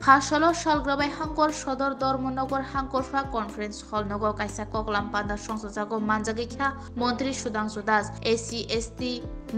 ফাসলো সালগ্রাবাই হাঙ্কর সদর Dharmanagar হাঙ্করফা conference hall নগর কাইসা ককলাম পান্দা সংসদজাগো মানজাগিখা মন্ত্রী Sudhanshu Das AC ST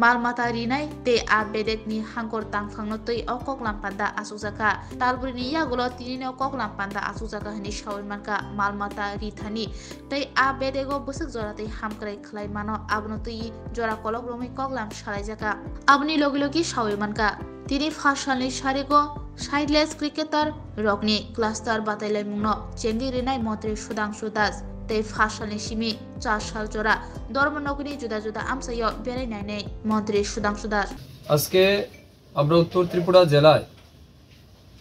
মালমাতা Rinnai তে আ বেদেকনি হাঙ্কর তাংফাংনো তৈ অ ককলাম পান্দা আসুজাকা তালবুরিনি ইয়াগুলো তিনিনে ককলাম পান্দা আসুজাকা হনি সাউইমানকা মালমাতা রিথানি তৈ আ বেদেগো বসুক জরাতে হামক্রাই খলাই মানো আবনো তৈ জরা কলক রমি ককলাম সালাইজাকা আবনি লগি লগি সাউইমানকা তিনি ফাসালনি সারিগো সাইডলেস ক্রিকেটার রকনি ক্লাস্টার বাতাইলাই মুংনো চেঙ্গি রিনাই মন্ত্রী সুধাংশু দাস তৈ ফাসালনি সিমি 4 সাল জোড়া ধর্মনগরী জুদা জুদা আমসাইয় বেরাইনাইনে মন্ত্রী সুধাংশু দাস আজকে আমরা উত্তর ত্রিপুরা জেলায়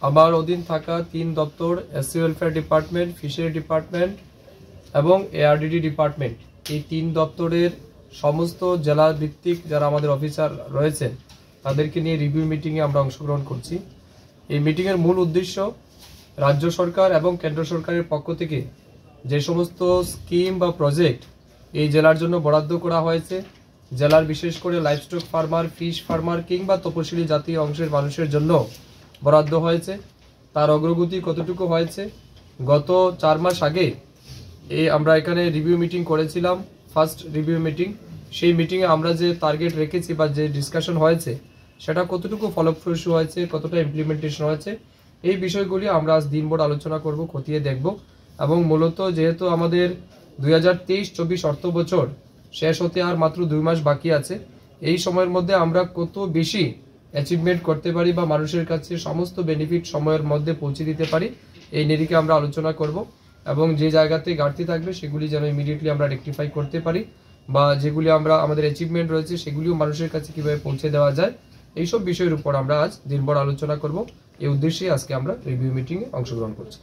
আমার অধীন থাকা 3 দপ্তর SC welfare department, fishery department এবং এআরডিডি ডিপার্টমেন্ট এই 3 দপ্তরের সমস্ত জেলা ভিত্তিক যারা আমাদের অফিসার রয়েছেন তাদেরকে নিয়ে রিভিউ মিটিংয়ে আমরা অংশগ্রহণ করছি। এই মিটিংয়ের মূল উদ্দেশ্য রাজ্য সরকার এবং কেন্দ্র সরকারের পক্ষ থেকে যে সমস্ত স্কিম বা প্রজেক্ট এই জেলার জন্য বরাদ্দ করা হয়েছে, জেলার বিশেষ করে লাইভস্টক ফার্মার, ফিশ ফার্মার কিংবা তপশিলি জাতীয় অংশের মানুষের জন্য বরাদ্দ হয়েছে, তার অগ্রগতি কতটুকু হয়েছে। গত 4 মাস আগে আমরা এখানে রিভিউ মিটিং করেছিলাম, ফার্স্ট রিভিউ মিটিং। সেই মিটিংয়ে আমরা যে টার্গেট রেখেছি বা যে ডিসকাশন হয়েছে সেটা কতটুকু ফলপ্রসূ হয়েছে, কতটা ইমপ্লিমেন্টেশন হয়েছে, এই বিষয়গুলি আমরা আজ দিনভর আলোচনা করব, খতিয়ে দেখব। এবং মূলত যেহেতু আমাদের 2023-24 অর্থ বছর শেষ হতে আর মাত্র 2 মাস বাকি আছে, এই সময়ের মধ্যে আমরা কত বেশি অ্যাচিভমেন্ট করতে পারি বা মানুষের কাছে সমস্ত বেনিফিট সময়ের মধ্যে পৌঁছে দিতে পারি, এই নিরিখে আমরা আলোচনা করব। এবং যে জায়গাতে ঘাটতি থাকবে সেগুলি যেন ইমিডিয়েটলি আমরা রেকটিফাই করতে পারি, বা যেগুলি আমাদের অ্যাচিভমেন্ট রয়েছে সেগুলিও মানুষের কাছে কিভাবে পৌঁছে দেওয়া যায়, এইসব বিষয়ের উপর আমরা আজ দিনভর আলোচনা করব। এই উদ্দেশ্যে আজকে আমরা রিভিউ মিটিংয়ে অংশগ্রহণ করছি।